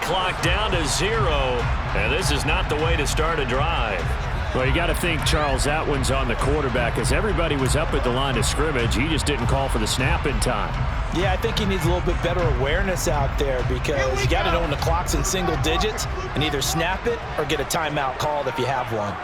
clock down to 0, and this is not the way to start a drive. Well, you got to think, Charles, that one's on the quarterback, as everybody was up at the line of scrimmage. He just didn't call for the snap in time. Yeah, I think he needs a little bit better awareness out there, because you got to know when the clock's in single digits and either snap it or get a timeout called if you have one.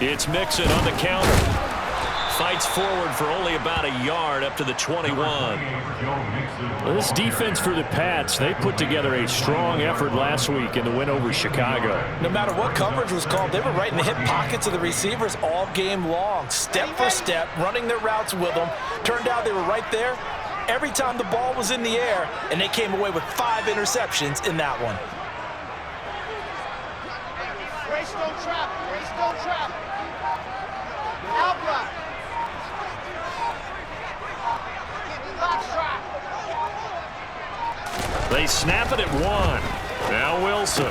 It's Mixon on the counter. Fights forward for only about a yard up to the 21. Well, this defense for the Pats, they put together a strong effort last week in the win over Chicago. No matter what coverage was called, they were right in the hip pockets of the receivers all game long, step for step, running their routes with them. Turned out they were right there every time the ball was in the air, and they came away with 5 interceptions in that one. Race don't trap. Race don't trap. Out block. They snap it at 1. Now Wilson.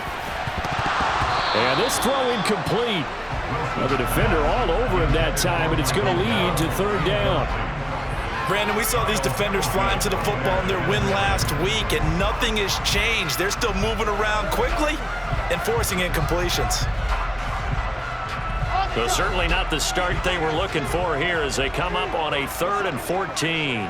And this throw incomplete. Well, the defender all over him that time, and it's going to lead to 3rd down. Brandon, we saw these defenders flying to the football in their win last week, and nothing has changed. They're still moving around quickly and forcing incompletions. So certainly not the start they were looking for here as they come up on a 3rd and 14.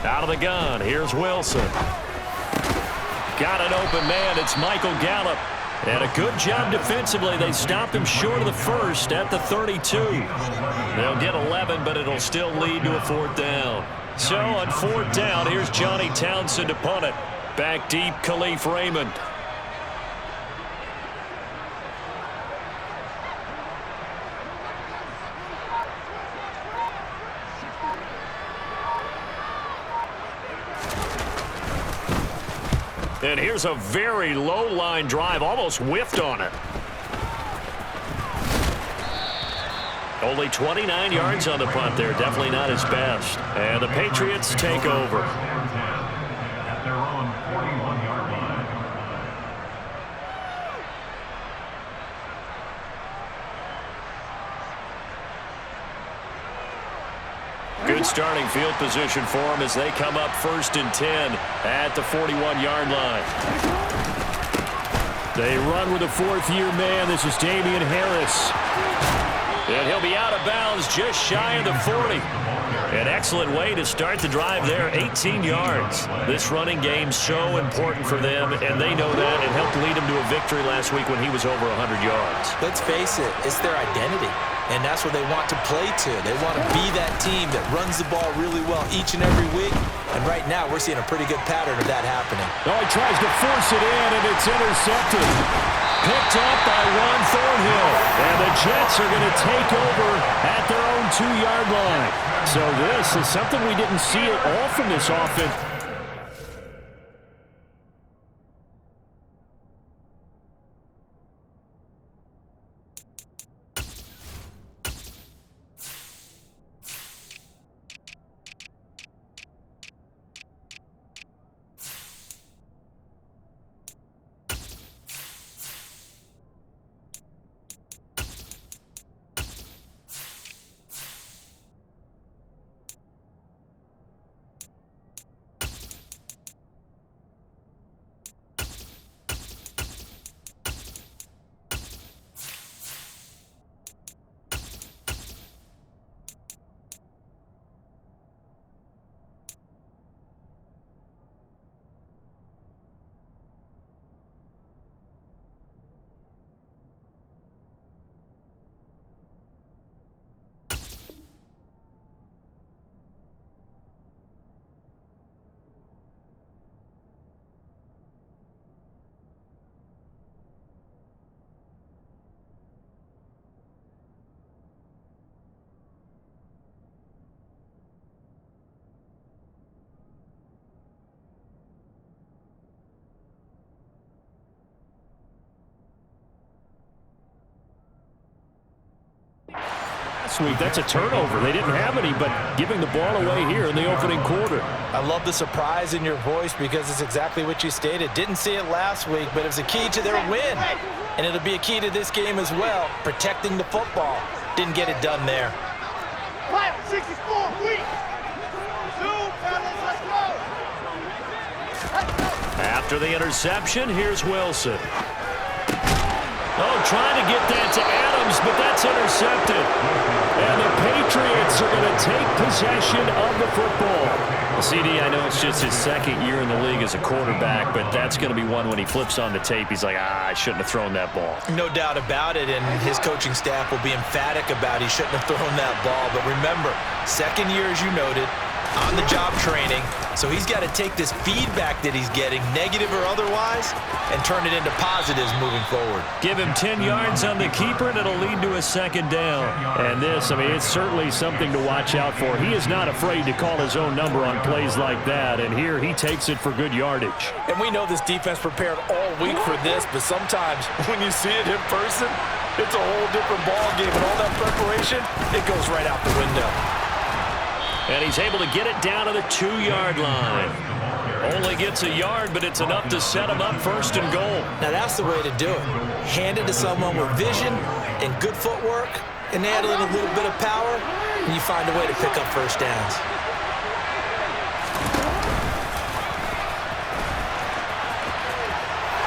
Out of the gun, here's Wilson. Got an open man, it's Michael Gallup. And a good job defensively. They stopped him short of the first at the 32. They'll get 11, but it'll still lead to a 4th down. So on 4th down, here's Johnny Townsend to punt it. Back deep, Khalif Raymond. And here's a very low line drive, almost whiffed on it. Only 29 yards on the punt there, definitely not his best. And the Patriots take over. At their own 41-yard line. Good starting field position for them as they come up 1st and 10 at the 41-yard line. They run with a 4th-year man. This is Damian Harris. And he'll be out of bounds just shy of the 40. An excellent way to start the drive there, 18 yards. This running game's so important for them, and they know that. It helped lead them to a victory last week when he was over 100 yards. Let's face it, it's their identity, and that's what they want to play to. They want to be that team that runs the ball really well each and every week, and right now we're seeing a pretty good pattern of that happening. Oh, he tries to force it in, and it's intercepted. Picked up by Juan Thornhill. And the Jets are going to take over at their own 2-yard line. So this is something we didn't see at all from this offense. last week. That's a turnover. They didn't have any, but giving the ball away here in the opening quarter. I love the surprise in your voice because it's exactly what you stated. Didn't see it last week, but it was a key to their win. And it'll be a key to this game as well, protecting the football. Didn't get it done there. 64, weak. Two, fellas, let's go. After the interception, here's Wilson. Oh, trying to get that to Adams, but that's intercepted. And the Patriots are going to take possession of the football. Well, CD, I know it's just his second year in the league as a quarterback, but that's going to be one when he flips on the tape. He's like, I shouldn't have thrown that ball. No doubt about it, and his coaching staff will be emphatic about he shouldn't have thrown that ball. But remember, second year, as you noted, on-the-job training, so he's got to take this feedback that he's getting, negative or otherwise, and turn it into positives moving forward. Give him 10 yards on the keeper, and it'll lead to a second down. And this, I mean, it's certainly something to watch out for. He is not afraid to call his own number on plays like that, and here he takes it for good yardage. And we know this defense prepared all week for this, but sometimes when you see it in person, it's a whole different ball game, and all that preparation, it goes right out the window. And he's able to get it down to the 2-yard line. Only gets a yard, but it's enough to set him up first and goal. Now that's the way to do it. Hand it to someone with vision and good footwork, and add a little bit of power, and you find a way to pick up first downs.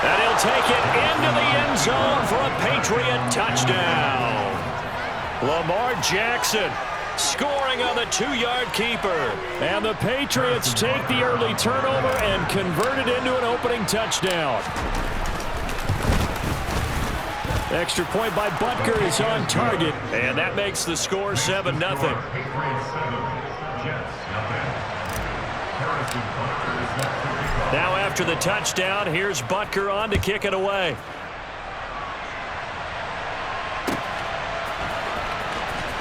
And he'll take it into the end zone for a Patriot touchdown. Lamar Jackson scoring on the 2-yard keeper. And the Patriots take the early turnover and convert it into an opening touchdown. Extra point by Butker is on target. And that makes the score 7-0. Now after the touchdown, here's Butker on to kick it away.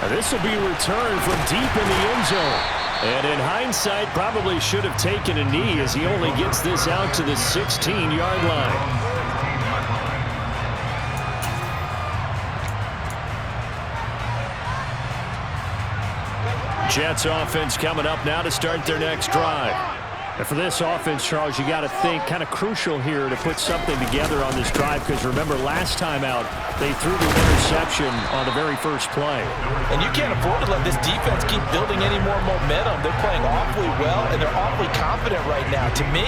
This will be returned from deep in the end zone. And in hindsight, probably should have taken a knee as he only gets this out to the 16-yard line. Jets offense coming up now to start their next drive. And for this offense, Charles, you got to think kind of crucial here to put something together on this drive because remember last time out they threw the interception on the very first play. And you can't afford to let this defense keep building any more momentum. They're playing awfully well and they're awfully confident right now. To me,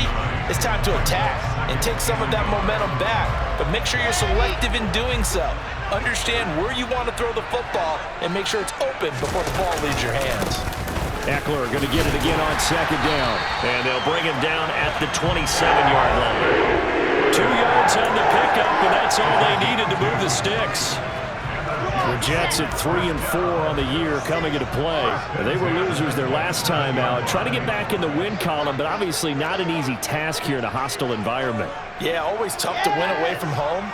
it's time to attack and take some of that momentum back. But make sure you're selective in doing so. Understand where you want to throw the football and make sure it's open before the ball leaves your hands. Eckler going to get it again on second down. And they'll bring him down at the 27-yard line. 2 yards on the pickup, and that's all they needed to move the sticks. The Jets at 3-4 on the year coming into play. And they were losers their last time out. Trying to get back in the win column, but obviously not an easy task here in a hostile environment. Yeah, always tough to win away from home.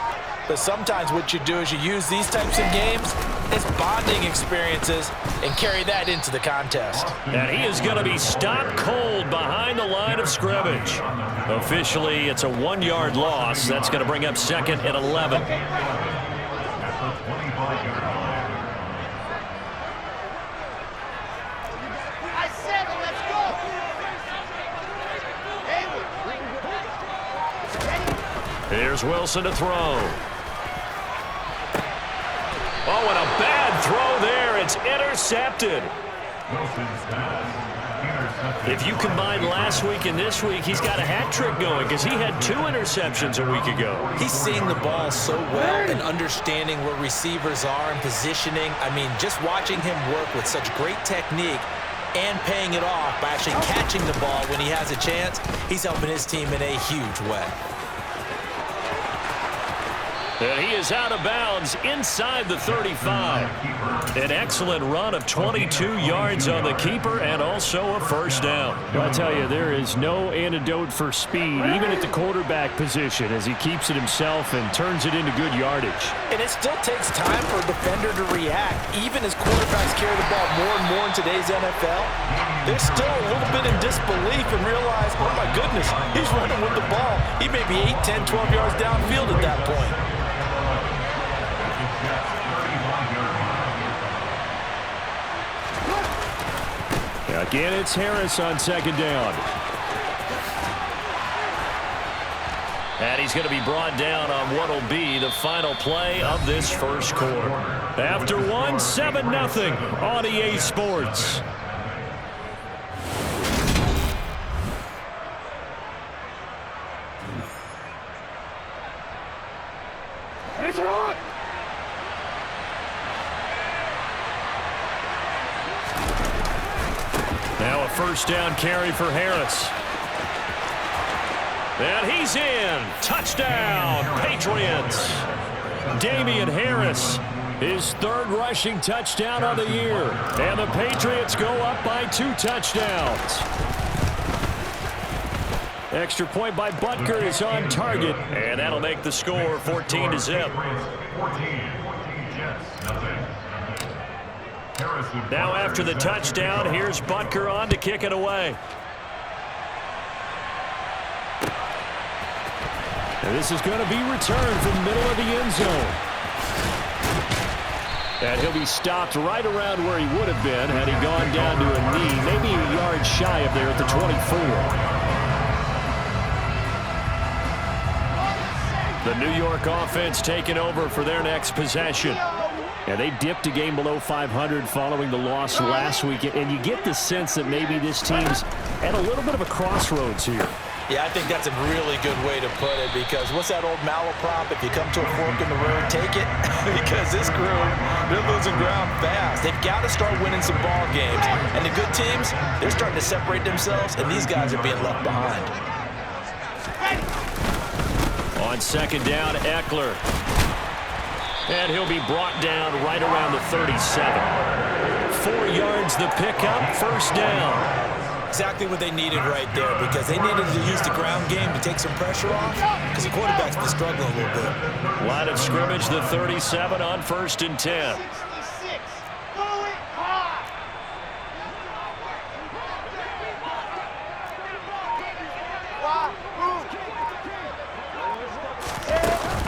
But sometimes what you do is you use these types of games as bonding experiences and carry that into the contest. And he is going to be stopped cold behind the line of scrimmage. Officially, it's a 1-yard loss. That's going to bring up second and 11. I said it, let's go. Hayward. Here's Wilson to throw. Oh, and a bad throw there. It's intercepted. If you combine last week and this week, he's got a hat trick going because he had 2 interceptions a week ago. He's seeing the ball so well and understanding where receivers are and positioning. I mean, just watching him work with such great technique and paying it off by actually catching the ball when he has a chance, he's helping his team in a huge way. And he is out of bounds inside the 35. An excellent run of 22 yards on the keeper and also a first down. Well, I'll tell you, there is no antidote for speed, even at the quarterback position, as he keeps it himself and turns it into good yardage. And it still takes time for a defender to react. Even as quarterbacks carry the ball more and more in today's NFL, they're still a little bit in disbelief and realize, oh my goodness, he's running with the ball. He may be 8, 10, 12 yards downfield at that point. Again, it's Harris on second down. And he's going to be brought down on what will be the final play of this first quarter. After one, 7-0 on EA Sports. Now a first down carry for Harris. And he's in. Touchdown, Patriots. Damian Harris, his third rushing touchdown of the year. And the Patriots go up by 2 touchdowns. Extra point by Butker is on target. And that'll make the score 14-0. Now after the touchdown, here's Butker on to kick it away. And this is going to be returned from the middle of the end zone. And he'll be stopped right around where he would have been had he gone down to a knee, maybe a yard shy of there at the 24. The New York offense taking over for their next possession. And they dipped a game below 500 following the loss last week. And you get the sense that maybe this team's at a little bit of a crossroads here. Yeah, I think that's a really good way to put it, because what's that old malaprop? If you come to a fork in the road, take it. Because this crew, they're losing ground fast. They've got to start winning some ball games. And the good teams, they're starting to separate themselves, and these guys are being left behind. On second down, Eckler. And he'll be brought down right around the 37. 4 yards the pickup, first down. Exactly what they needed right there, because they needed to use the ground game to take some pressure off, because the quarterback's been struggling a little bit. Line of scrimmage, the 37 on 1st and 10. 66. Going hard.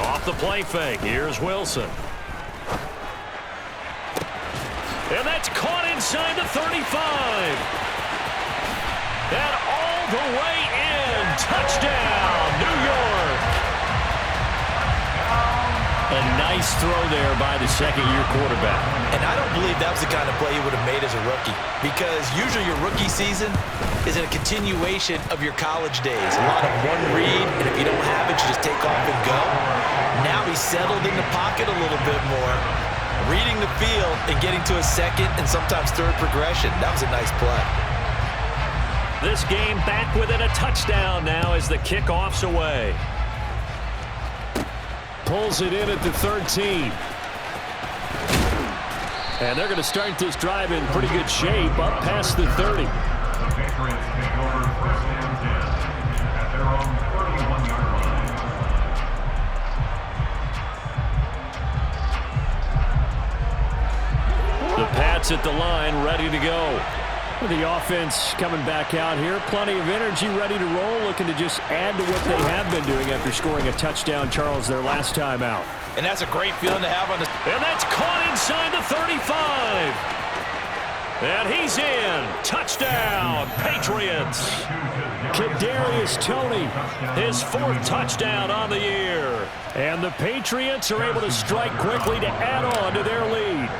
Off the play fake, here's Wilson. And that's caught inside the 35. And all the way in. Touchdown, New York. A nice throw there by the second-year quarterback. And I don't believe that was the kind of play he would have made as a rookie, because usually your rookie season is a continuation of your college days. A lot of one read, and if you don't have it, you just take off and go. Now he's settled in the pocket a little bit more, reading the field and getting to a second and sometimes third progression. That was a nice play. This game back within a touchdown now as the kickoff's away. Pulls it in at the 13. And they're going to start this drive in pretty good shape up past the 30. The Patriots take over 1st and 10 at their own 31-yard line. The Pats at the line, ready to go. The offense coming back out here. Plenty of energy, ready to roll, looking to just add to what they have been doing after scoring a touchdown, Charles, their last time out. And that's a great feeling to have on this. And that's caught inside the 35. And he's in. Touchdown, Patriots. Kadarius Toney, His 4th touchdown on the year. and the Patriots are able to strike quickly to add on to their lead.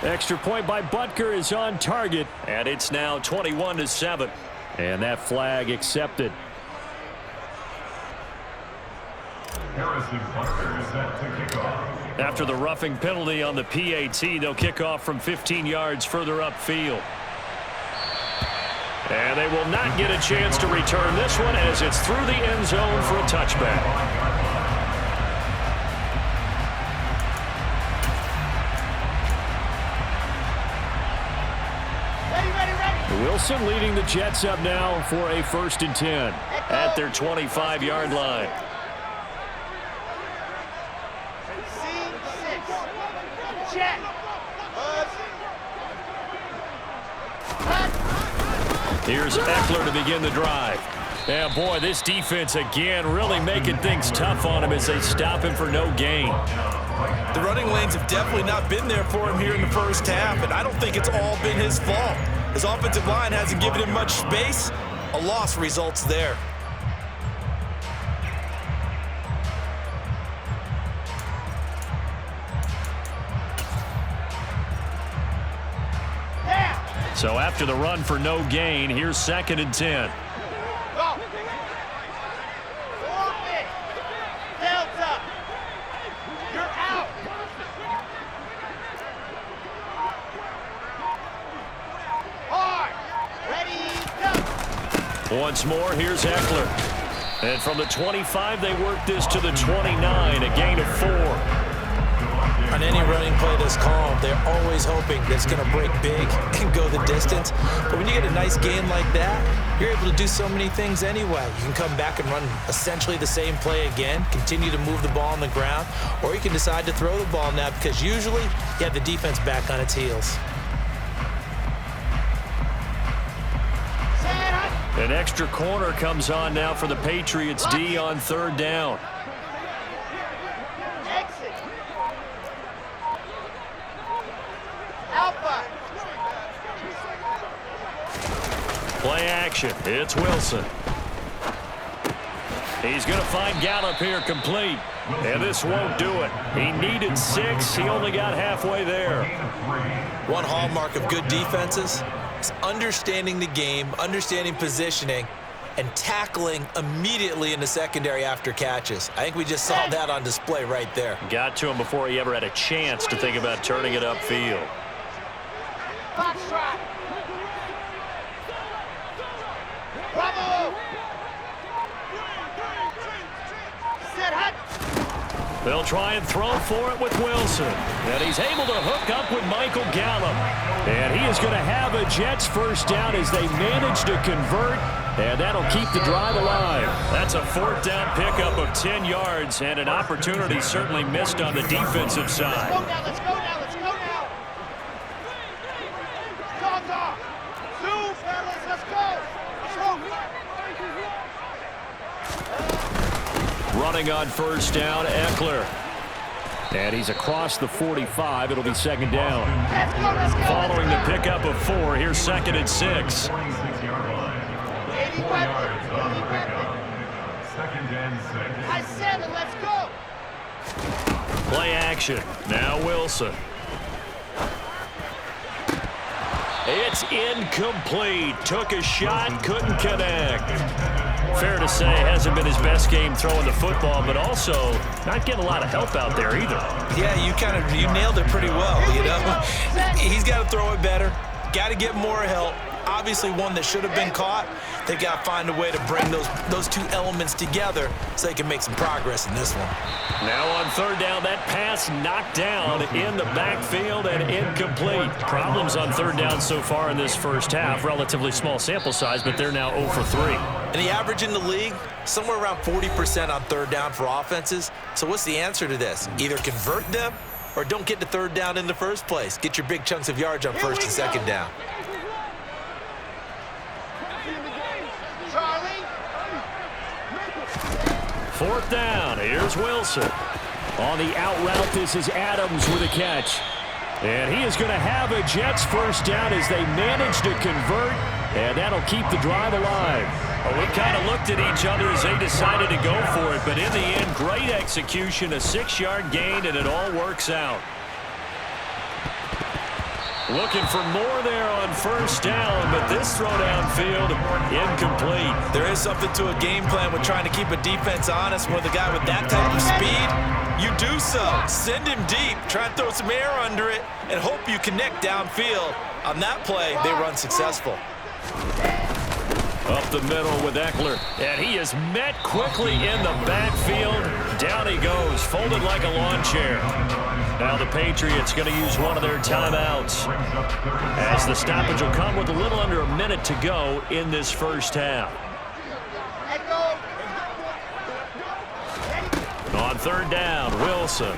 Extra point by Butker is on target. And it's now 21-7. And that flag accepted. Harrison Butker is set to kick off. After the roughing penalty on the PAT, they'll kick off from 15 yards further upfield. And they will not get a chance to return this one as it's through the end zone for a touchback. Wilson leading the Jets up now for a 1st and 10 at their 25-yard line. Check. Here's Eckler to begin the drive. Yeah, boy, this defense again really making things tough on him as they stop him for no gain. The running lanes have definitely not been there for him here in the first half, and I don't think it's all been his fault. His offensive line hasn't given him much space. A loss results there. So after the run for no gain, here's 2nd and 10. Go. Forfeit. Delta. You're out. Hard. Ready, go. Once more, here's Eckler. And from the 25, they work this to the 29, a gain of 4. On any running play that's called, they're always hoping that it's going to break big and go the distance. But when you get a nice gain like that, you're able to do so many things anyway. You can come back and run essentially the same play again, continue to move the ball on the ground, or you can decide to throw the ball now because usually you have the defense back on its heels. An extra corner comes on now for the Patriots D on 3rd down. Exit. Alpha. Play action. It's Wilson. He's going to find Gallup here complete. And this won't do it. He needed 6. He only got halfway there. One hallmark of good defenses is understanding the game, understanding positioning, and tackling immediately in the secondary after catches. I think we just saw that on display right there. Got to him before he ever had a chance to think about turning it upfield. Box trap. Bravo. Set hut. They'll try and throw for it with Wilson. And he's able to hook up with Michael Gallup. And he is going to have a Jets first down as they manage to convert. And that'll keep the drive alive. That's a 4th down pickup of 10 yards and an opportunity certainly missed on the defensive side. Let's go now, let's go now, let's go now. Dogs off. Zoom, fellas, let's go. Running on 1st down, Eckler. And he's across the 45. It'll be 2nd down. Let's go, let's go. Following the pickup of 4, here's 2nd and 6. 80 weapon, 80 weapon. 2nd and 6. I said it, let's go. Play action. Now Wilson. It's incomplete. Took a shot, couldn't connect. Fair to say, hasn't been his best game throwing the football, but also not getting a lot of help out there either. Yeah, you nailed it pretty well, you know. He's got to throw it better. Got to get more help. Obviously one that should have been caught. They got to find a way to bring those two elements together so they can make some progress in this one. Now on 3rd down, that pass knocked down in the backfield and incomplete. Problems on 3rd down so far in this first half. Relatively small sample size, but they're now 0 for 3. And the average in the league, somewhere around 40% on 3rd down for offenses. So what's the answer to this? Either convert them or don't get to 3rd down in the first place. Get your big chunks of yards on 1st and 2nd down. Charlie. 4th down, here's Wilson. On the out route, this is Adams with a catch. And he is going to have a Jets first down as they manage to convert, and that'll keep the drive alive. Well, we kind of looked at each other as they decided to go for it, but in the end, great execution, a 6-yard gain, and it all works out. Looking for more there on 1st down, but this throw downfield, incomplete. There is something to a game plan with trying to keep a defense honest. With a guy with that type of speed, you do so. Send him deep, try and throw some air under it, and hope you connect downfield. On that play, they run successful. Up the middle with Eckler, and he is met quickly in the backfield. Down he goes, folded like a lawn chair. Now the Patriots going to use one of their timeouts, as the stoppage will come with a little under a minute to go in this first half. On 3rd down, Wilson.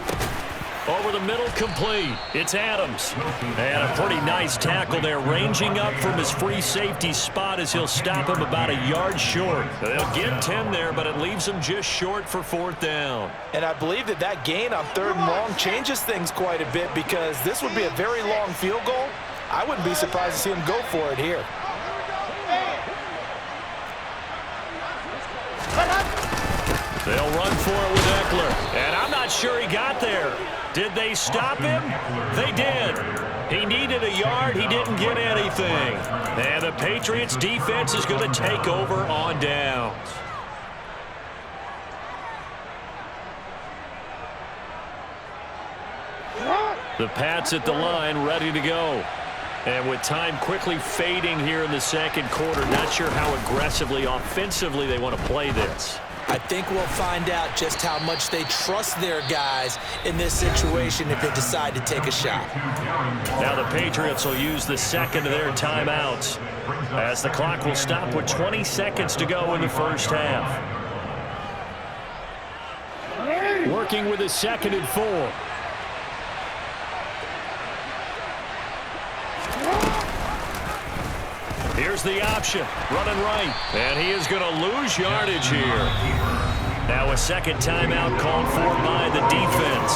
Over the middle, complete. It's Adams. And a pretty nice tackle there, ranging up from his free safety spot as he'll stop him about a yard short. They'll get 10 there, but it leaves them just short for 4th down. And I believe that gain on 3rd and long changes things quite a bit because this would be a very long field goal. I wouldn't be surprised to see him go for it here. They'll run for it with Eckler. And I'm not sure he got there. Did they stop him? They did. He needed a yard. He didn't get anything. And the Patriots defense is going to take over on downs. The Pats at the line, ready to go. And with time quickly fading here in the 2nd quarter, not sure how aggressively, offensively they want to play this. I think we'll find out just how much they trust their guys in this situation if they decide to take a shot. Now the Patriots will use the 2nd of their timeouts as the clock will stop with 20 seconds to go in the 1st half. Working with a 2nd and 4. Here's the option, running right, and he is going to lose yardage here. Now a 2nd timeout called for by the defense.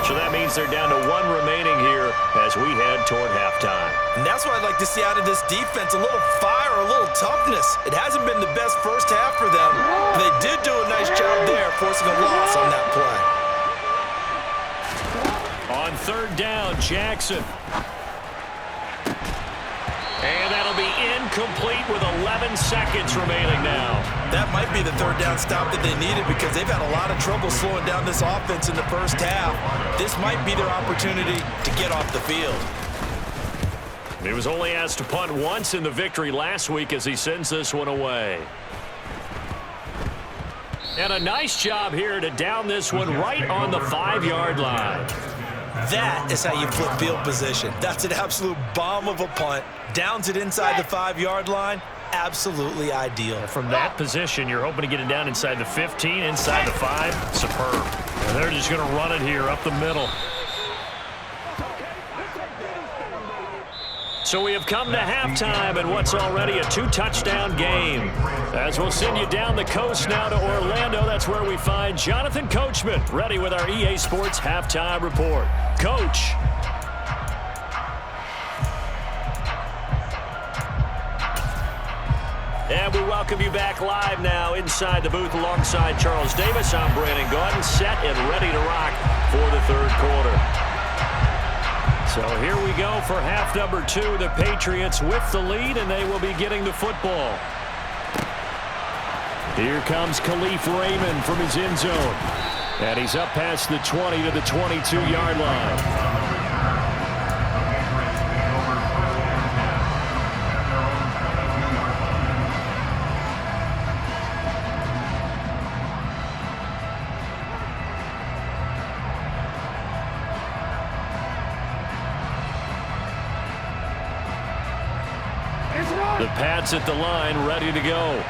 So that means they're down to 1 remaining here as we head toward halftime. And that's what I'd like to see out of this defense, a little fire, a little toughness. It hasn't been the best 1st half for them, but they did do a nice job there forcing a loss on that play. On 3rd down, Jackson. And that'll be incomplete with 11 seconds remaining now. That might be the 3rd down stop that they needed because they've had a lot of trouble slowing down this offense in the 1st half. This might be their opportunity to get off the field. He was only asked to punt once in the victory last week as he sends this one away. And a nice job here to down this one right on the 5-yard line. That is how you flip field position. That's an absolute bomb of a punt. Downs it inside the 5-yard line. Absolutely ideal. From that position, you're hoping to get it down inside the 15, inside the 5. Superb. And they're just going to run it here up the middle. So we have come to halftime in what's already a 2-touchdown game. As we'll send you down the coast now to Orlando, that's where we find Jonathan Coachman, ready with our EA Sports Halftime Report. Coach. And we welcome you back live now inside the booth alongside Charles Davis. I'm Brandon Gaudin, set and ready to rock for the 3rd quarter. So here we go for half number 2. The Patriots with the lead, and they will be getting the football. Here comes Khalif Raymond from his end zone. And he's up past the 20 to the 22-yard line. The Pats at the line, ready to go.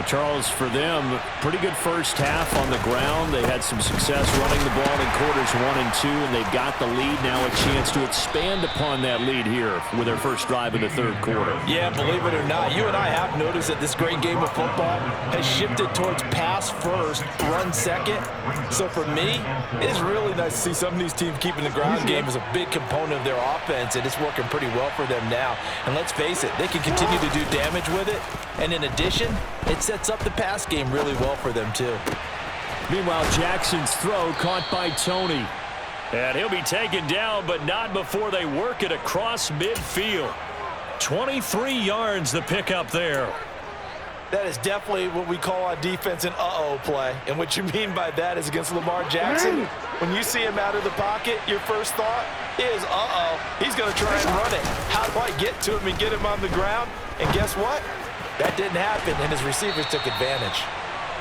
Charles, for them, pretty good 1st half on the ground. They had some success running the ball in quarters 1 and 2, and they've got the lead. Now a chance to expand upon that lead here with their first drive in the 3rd quarter. Yeah, believe it or not, you and I have noticed that this great game of football has shifted towards pass first, run second. So for me, it's really nice to see some of these teams keeping the ground game as a big component of their offense, and it's working pretty well for them now. And let's face it, they can continue to do damage with it. And in addition, it sets up the pass game really well for them, too. Meanwhile, Jackson's throw caught by Tony. And he'll be taken down, but not before they work it across midfield. 23 yards the pickup there. That is definitely what we call on defense an uh-oh play. And what you mean by that is against Lamar Jackson, when you see him out of the pocket, your first thought is, uh-oh, he's going to try and run it. How do I get to him and get him on the ground? And guess what? That didn't happen, and his receivers took advantage.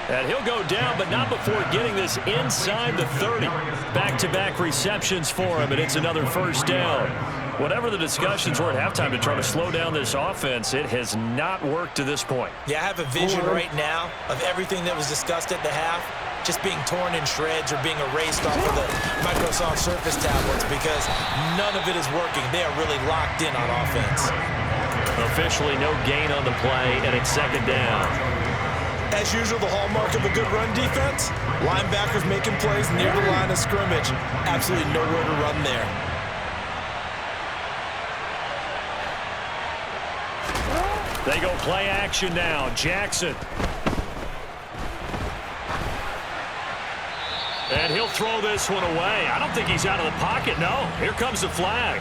And he'll go down, but not before getting this inside the 30. Back-to-back receptions for him, and it's another 1st down. Whatever the discussions were at halftime to try to slow down this offense, it has not worked to this point. Yeah, I have a vision right now of everything that was discussed at the half just being torn in shreds or being erased off of the Microsoft Surface tablets, because none of it is working. They are really locked in on offense. Officially no gain on the play, and it's second down. As usual, the hallmark of a good run defense, linebackers making plays near the line of scrimmage. Absolutely nowhere to run there. They go play action now. Jackson. And he'll throw this one away. I don't think he's out of the pocket, no. Here comes the flag.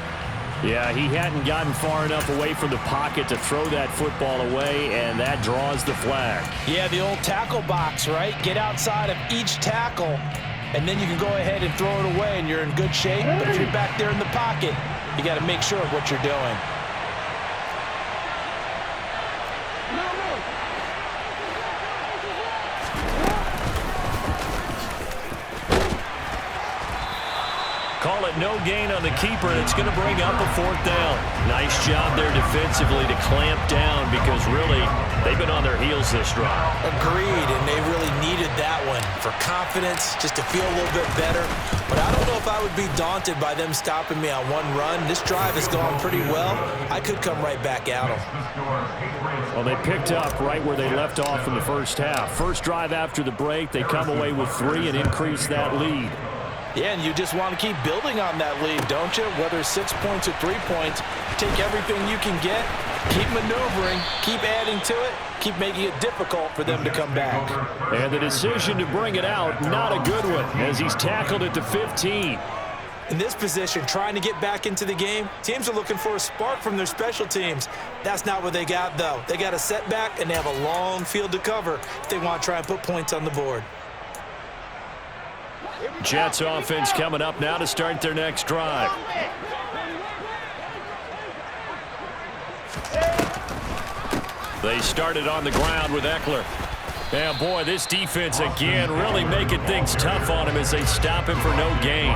Yeah, he hadn't gotten far enough away from the pocket to throw that football away, and that draws the flag. Yeah, the old tackle box, right? Get outside of each tackle, and then you can go ahead and throw it away, and you're in good shape. But if you're back there in the pocket, you got to make sure of what you're doing. Call it no gain on the keeper, and it's going to bring up a fourth down. Nice job there defensively to clamp down, because really they've been on their heels this drive. Agreed, and they really needed that one for confidence, just to feel a little bit better. But I don't know if I would be daunted by them stopping me on one run. This drive has gone pretty well. I could come right back at them. Well, they picked up right where they left off in the first half. First drive after the break, they come away with 3 and increase that lead. Yeah, and you just want to keep building on that lead, don't you? Whether 6 points or 3 points, take everything you can get, keep maneuvering, keep adding to it, keep making it difficult for them to come back. And the decision to bring it out, not a good one, as he's tackled at the 15. In this position, trying to get back into the game, teams are looking for a spark from their special teams. That's not what they got, though. They got a setback, and they have a long field to cover if they want to try and put points on the board. Jets offense coming up now to start their next drive. They started on the ground with Eckler. Yeah, boy, this defense again really making things tough on him as they stop him for no gain.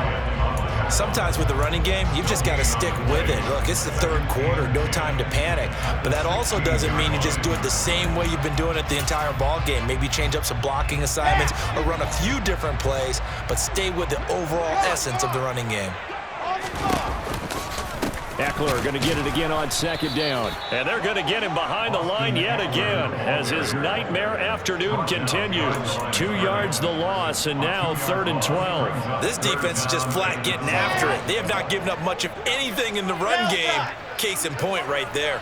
Sometimes with the running game, you've just got to stick with it. Look, it's the third quarter, no time to panic. But that also doesn't mean you just do it the same way you've been doing it the entire ball game. Maybe change up some blocking assignments or run a few different plays, but stay with the overall essence of the running game. Eckler going to get it again on second down. And they're going to get him behind the line yet again as his nightmare afternoon continues. 2 yards the loss, and now 3rd and 12. This defense is just flat getting after it. They have not given up much of anything in the run game. Case in point right there.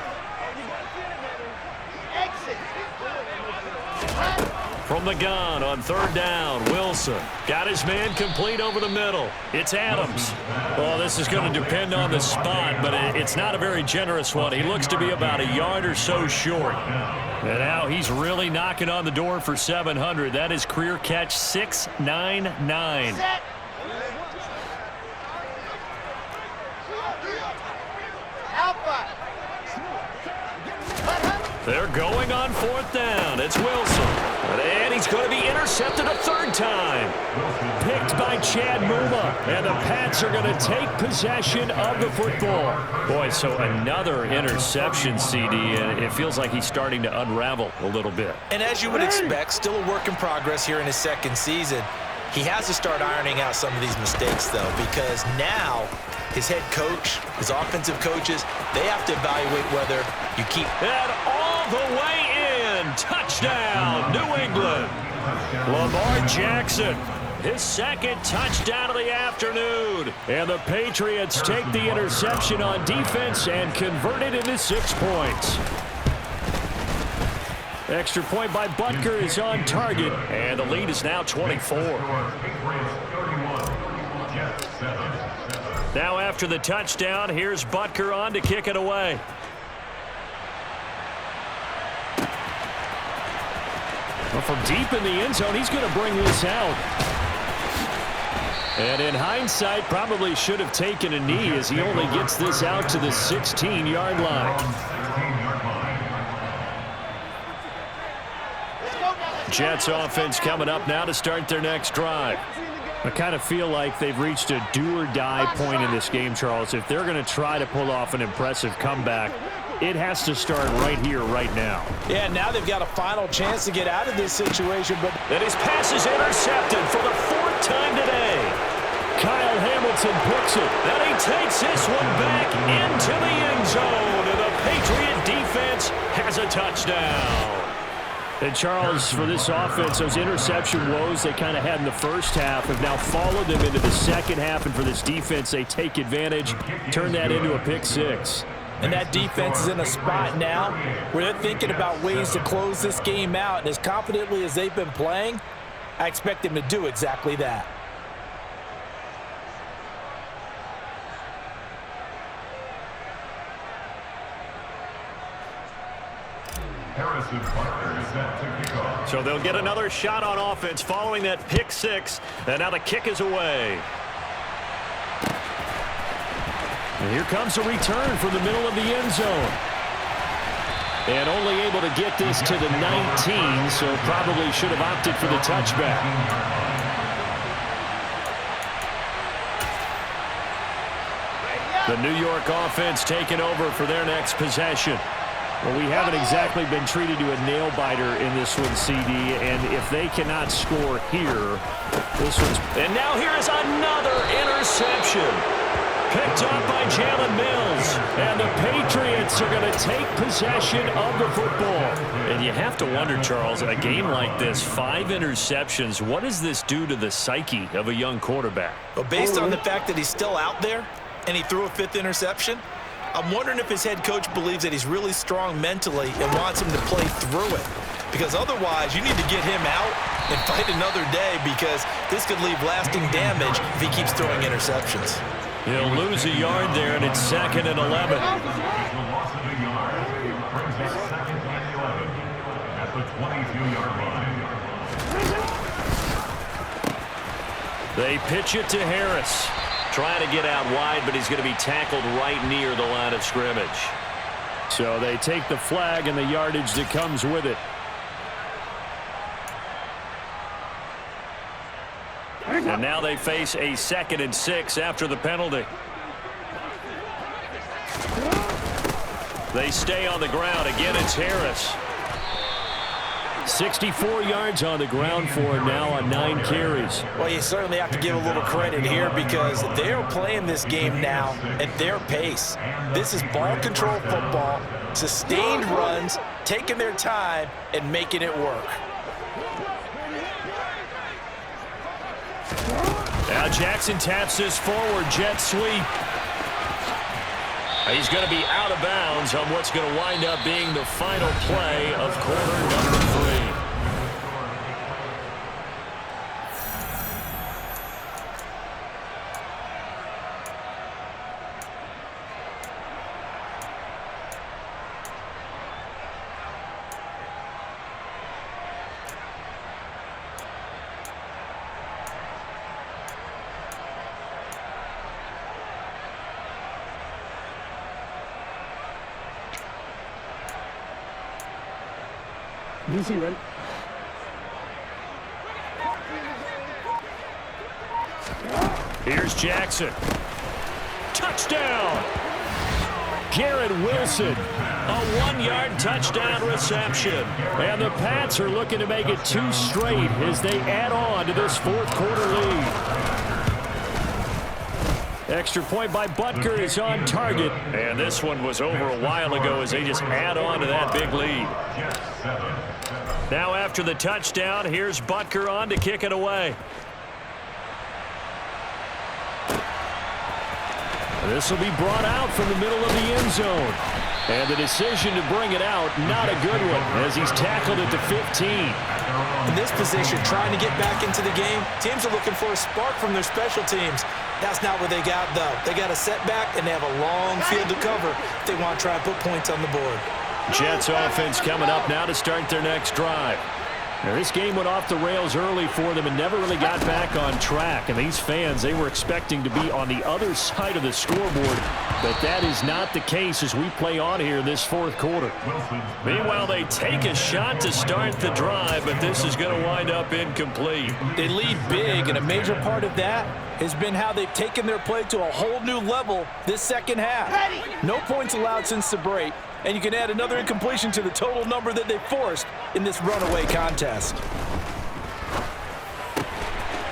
From the gun on 3rd down, Wilson got his man complete over the middle. It's Adams. Well, this is going to depend on the spot, but it's not a very generous one. He looks to be about a yard or so short. And now he's really knocking on the door for 700. That is career catch 699. They're going on 4th down. It's Wilson. And he's going to be intercepted a 3rd time. Picked by Chad Muma. And the Pats are going to take possession of the football. Boy, so another interception, CD, and it feels like he's starting to unravel a little bit. And as you would expect, still a work in progress here in his 2nd season. He has to start ironing out some of these mistakes, though, because now his head coach, his offensive coaches, they have to evaluate whether you keep... And all the way in. Touchdown, New England. Lamar Jackson, his 2nd touchdown of the afternoon. And the Patriots take the interception on defense and convert it into 6 points. Extra point by Butker is on target, and the lead is now 24. Now after the touchdown, here's Butker on to kick it away. Well, from deep in the end zone, he's going to bring this out. And in hindsight, probably should have taken a knee as he only gets this out to the 16-yard line. Jets offense coming up now to start their next drive. I kind of feel like they've reached a do-or-die point in this game, Charles. If they're going to try to pull off an impressive comeback, it has to start right here, right now. Yeah, now they've got a final chance to get out of this situation, but And his pass is intercepted for the 4th time today. Kyle Hamilton picks it. And he takes this one back into the end zone. And the Patriot defense has a touchdown. And Charles, for this offense, those interception woes they kind of had in the first half have now followed them into the second half. And for this defense, they take advantage, turn that into a pick six. and that defense is in a spot now where they're thinking about ways to close this game out. And as confidently as they've been playing, I expect them to do exactly that. So they'll get another shot on offense following that pick six. And now the kick is away. And here comes a return from the middle of the end zone. And only able to get this to the 19, so probably should have opted for the touchback. The New York offense taking over for their next possession. Well, we haven't exactly been treated to a nail-biter in this one, CD, and if they cannot score here, this one's... And now here is another interception. Picked up by Jalen Mills. And the Patriots are going to take possession of the football. And you have to wonder, Charles, a game like this, 5 interceptions, what does this do to the psyche of a young quarterback? Well, based on the fact that he's still out there and he threw a 5th interception, I'm wondering if his head coach believes that he's really strong mentally and wants him to play through it. Because otherwise, you need to get him out and fight another day, because this could leave lasting damage if he keeps throwing interceptions. He'll lose a yard there, and it's 2nd and 11. They pitch it to Harris. Trying to get out wide, but he's going to be tackled right near the line of scrimmage. So they take the flag and the yardage that comes with it. And now they face a 2nd and 6 after the penalty. They stay on the ground. Again, it's Harris. 64 yards on the ground for him now on 9 carries. Well, you certainly have to give a little credit here, because they're playing this game now at their pace. This is ball control football, sustained runs, taking their time and making it work. Now Jackson taps this forward, jet sweep. He's going to be out of bounds on what's going to wind up being the final play of quarter number 3. Here's Jackson. Touchdown! Garrett Wilson. A 1-yard touchdown reception. And the Pats are looking to make it 2 straight as they add on to this 4th quarter lead. Extra point by Butker is on target. And this one was over a while ago as they just add on to that big lead. Now after the touchdown, here's Butker on to kick it away. This will be brought out from the middle of the end zone. And the decision to bring it out, not a good one, as he's tackled at the 15. In this position, trying to get back into the game, teams are looking for a spark from their special teams. That's not what they got, though. They got a setback, and they have a long field to cover if they want to try and put points on the board. Jets offense coming up now to start their next drive. Now, this game went off the rails early for them and never really got back on track. And these fans, they were expecting to be on the other side of the scoreboard. But that is not the case as we play on here in this 4th quarter. Meanwhile, they take a shot to start the drive, but this is going to wind up incomplete. They lead big, and a major part of that has been how they've taken their play to a whole new level this second half. No points allowed since the break, and you can add another incompletion to the total number that they forced in this runaway contest.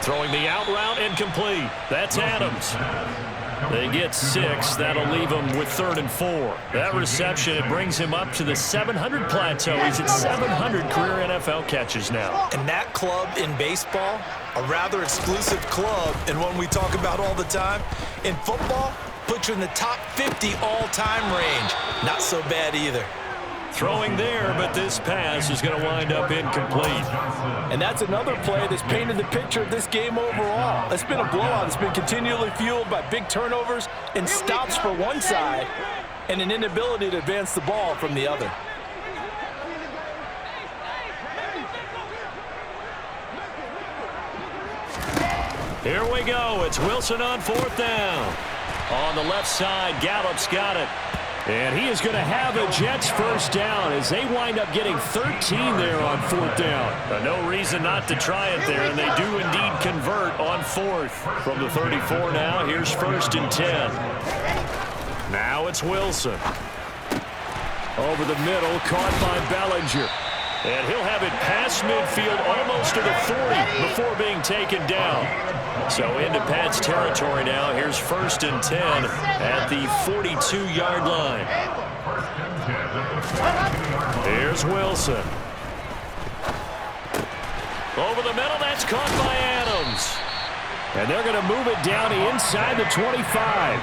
Throwing the out route incomplete. That's Adams. They get 6. That'll leave him with 3rd and 4. That reception, it brings him up to the 700 plateau. He's at 700 career NFL catches now. And that club in baseball, a rather exclusive club and one we talk about all the time. In football, puts you in the top 50 all-time range. Not so bad either. Throwing there, but this pass is going to wind up incomplete. And that's another play that's painted the picture of this game overall. It's been a blowout. It's been continually fueled by big turnovers and stops for one side and an inability to advance the ball from the other. Here we go. It's Wilson on 4th down. On the left side, Gallup's got it. And he is going to have a Jets first down as they wind up getting 13 there on 4th down. No reason not to try it there, and they do indeed convert on 4th. From the 34 now, here's 1st and 10. Now it's Wilson. Over the middle, caught by Bellinger. And he'll have it past midfield almost to the 40 before being taken down. So into Pat's territory now. Here's 1st and 10 at the 42-yard line. Here's Wilson. Over the middle, that's caught by Adams. And they're going to move it down inside the 25.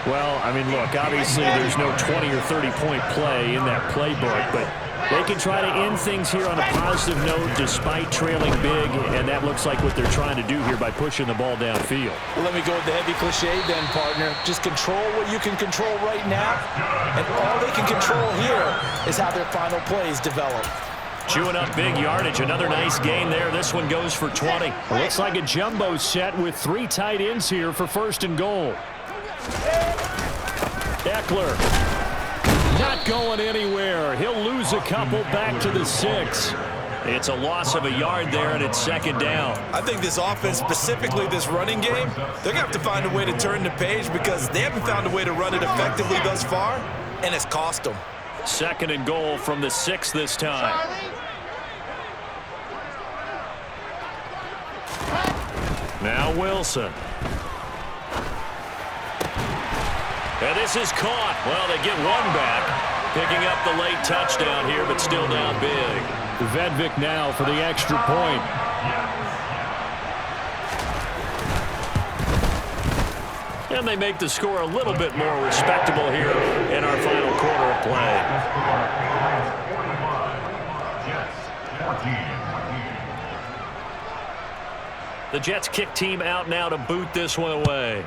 Well, I mean, look, obviously there's no 20 or 30-point play in that playbook, but they can try to end things here on a positive note despite trailing big, and that looks like what they're trying to do here by pushing the ball downfield. Well, let me go with the heavy cliche then, partner. Just control what you can control right now, and all they can control here is how their final plays develop. Chewing up big yardage. Another nice gain there. This one goes for 20. Looks like a jumbo set with 3 tight ends here for 1st and goal. Eckler. Not going anywhere. He'll lose a couple back to the 6. It's a loss of a yard there, and it's 2nd down. I think this offense, specifically this running game, they're going to have to find a way to turn the page because they haven't found a way to run it effectively thus far, and it's cost them. 2nd and goal from the 6 this time. Now Wilson. And this is caught. Well, they get one back. Picking up the late touchdown here, but still down big. Vedvik now for the extra point. And they make the score a little bit more respectable here in our final quarter of play. The Jets kick team out now to boot this one away.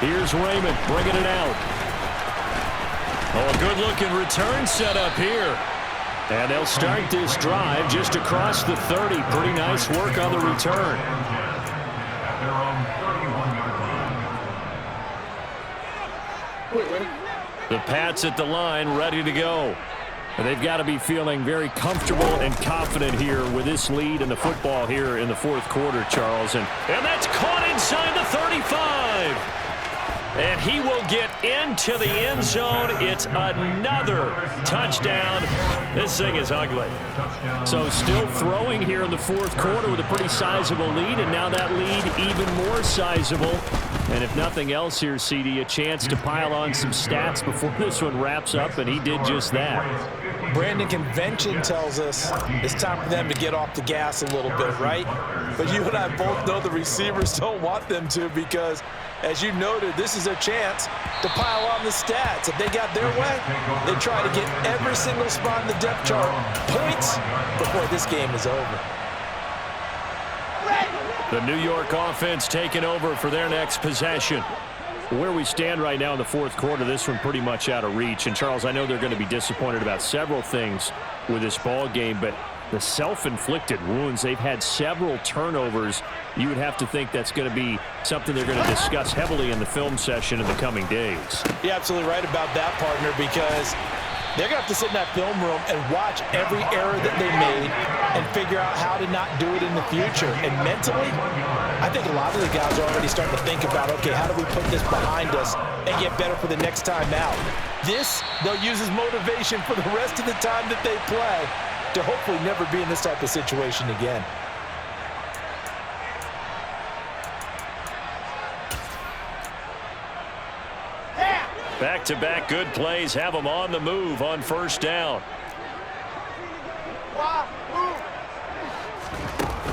Here's Raymond bringing it out. Oh, a good-looking return set up here. And they'll start this drive just across the 30. Pretty nice work on the return. The Pats at the line, ready to go. And they've got to be feeling very comfortable and confident here with this lead in the football here in the 4th quarter, Charles. And that's caught inside the 35. And he will get into the end zone. It's another touchdown. This thing is ugly. So still throwing here in the 4th quarter with a pretty sizable lead, and now that lead even more sizable. And if nothing else here, CD, a chance to pile on some stats before this one wraps up, and he did just that. Brandon, convention tells us it's time for them to get off the gas a little bit, right? But you and I both know the receivers don't want them to because, as you noted, this is a chance to pile on the stats. If they got their way, they try to get every single spot in the depth chart points before this game is over. The New York offense taking over for their next possession. Where we stand right now in the 4th quarter, this one pretty much out of reach. And, Charles, I know they're going to be disappointed about several things with this ball game, but the self-inflicted wounds, they've had several turnovers. You would have to think that's going to be something they're going to discuss heavily in the film session in the coming days. You're absolutely right about that, partner, because They're going to have to sit in that film room and watch every error that they made and figure out how to not do it in the future. And mentally, I think a lot of the guys are already starting to think about, okay, how do we put this behind us and get better for the next time out? This, they'll use as motivation for the rest of the time that they play to hopefully never be in this type of situation again. Back-to-back good plays have them on the move on first down.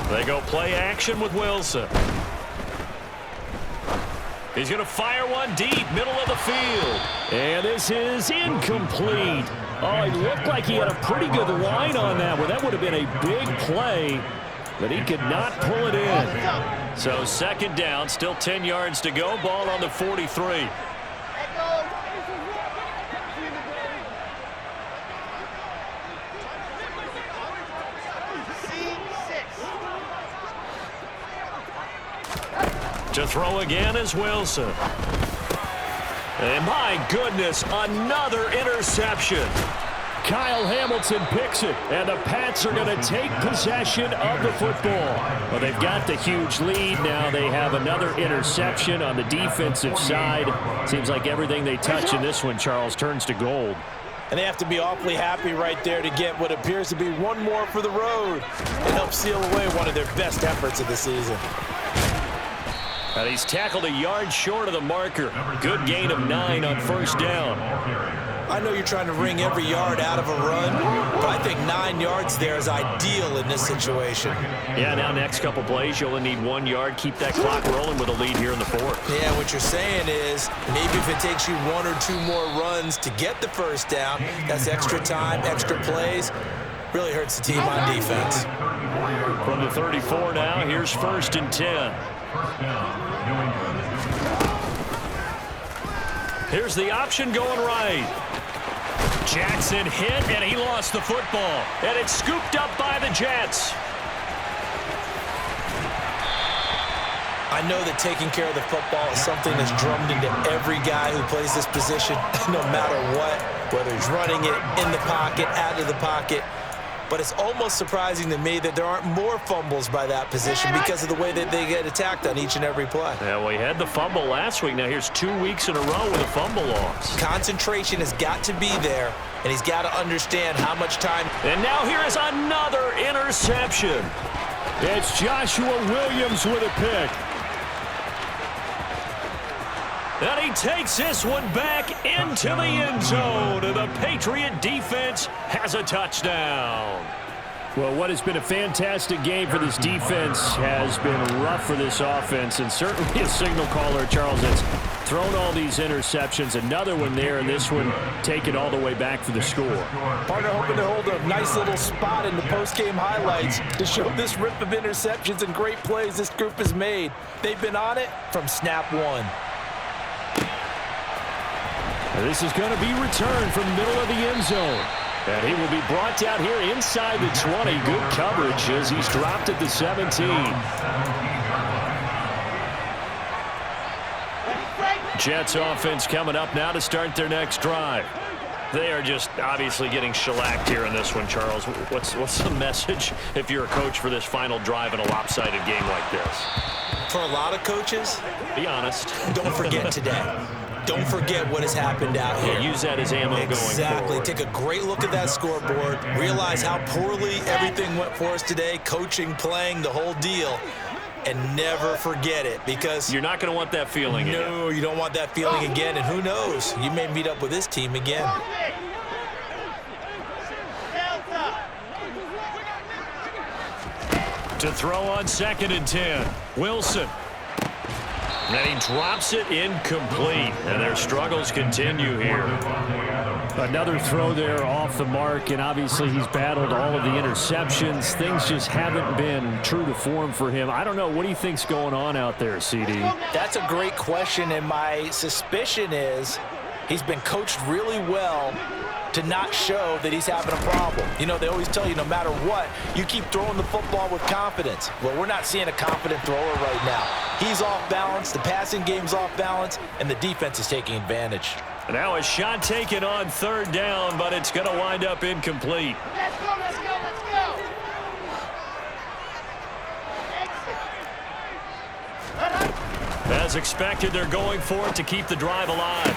They go play action with Wilson. He's going to fire one deep, middle of the field. And this is incomplete. Oh, it looked like he had a pretty good line on that one. That would have been a big play, but he could not pull it in. So second down, still 10 yards to go. Ball on the 43. To throw again is Wilson. And my goodness, another interception. Kyle Hamilton picks it, and the Pats are going to take possession of the football. Well, they've got the huge lead. Now they have another interception on the defensive side. Seems like everything they touch in this one, Charles, turns to gold. And they have to be awfully happy right there to get what appears to be one more for the road and help seal away one of their best efforts of the season. And he's tackled a yard short of the marker. Good gain of 9 on first down. I know you're trying to wring every yard out of a run, but I think 9 yards there is ideal in this situation. Yeah, now next couple plays, you'll only need 1 yard. Keep that clock rolling with a lead here in the fourth. Yeah, what you're saying is maybe if it takes you 1 or 2 more runs to get the first down, that's extra time, extra plays. Really hurts the team on defense. From the 34 now, here's 1st and 10. Here's the option going right. Jackson hit, and he lost the football. And it's scooped up by the Jets. I know that taking care of the football is something that's drummed into every guy who plays this position, no matter what, whether he's running it, in the pocket, out of the pocket. But it's almost surprising to me that there aren't more fumbles by that position because of the way that they get attacked on each and every play. Yeah, well, he had the fumble last week. Now here's 2 weeks in a row with a fumble loss. Concentration has got to be there, and he's got to understand how much time. And now here is another interception. It's Joshua Williams with a pick. And he takes this one back into the end zone. And the Patriot defense has a touchdown. Well, what has been a fantastic game for this defense has been rough for this offense, and certainly a signal caller, Charles, that's thrown all these interceptions. Another one there, and this one taken all the way back for the score. Partner hoping to hold a nice little spot in the post-game highlights to show this rip of interceptions and great plays this group has made. They've been on it from snap one. This is going to be returned from the middle of the end zone. And he will be brought down here inside the 20. Good coverage as he's dropped at the 17. Jets offense coming up now to start their next drive. They are just obviously getting shellacked here in this one, Charles. What's the message if you're a coach for this final drive in a lopsided game like this? For a lot of coaches, be honest. Don't forget today. Don't forget what has happened out here. Yeah, use that as ammo going forward. Exactly. Take a great look at that scoreboard. Realize how poorly everything went for us today. Coaching, playing, the whole deal. And never forget it, because you're not going to want that feeling again. No, you don't want that feeling again. And who knows? You may meet up with this team again. To throw on 2nd and 10. Wilson. And he drops it incomplete. And their struggles continue here. Another throw there off the mark, and obviously he's battled all of the interceptions. Things just haven't been true to form for him. I don't know. What do you think's going on out there, CD? That's a great question, and my suspicion is he's been coached really well to not show that he's having a problem. You know, they always tell you no matter what, you keep throwing the football with confidence. Well, we're not seeing a confident thrower right now. He's off balance, the passing game's off balance, and the defense is taking advantage. Now a shot taken on third down, but it's going to wind up incomplete. Let's go, let's go, let's go. As expected, they're going for it to keep the drive alive.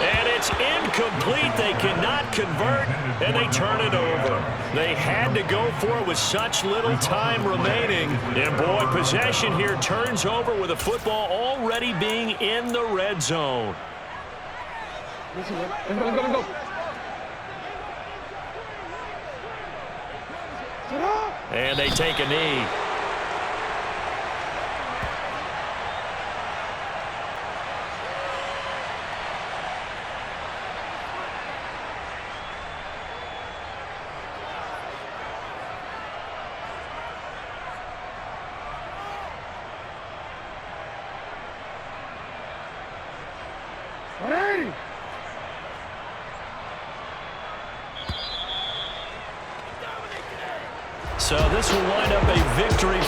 And it's incomplete. They cannot convert, and they turn it over. They had to go for it with such little time remaining. And, boy, possession here turns over with the football already being in the red zone. And they take a knee. So this will wind up a victory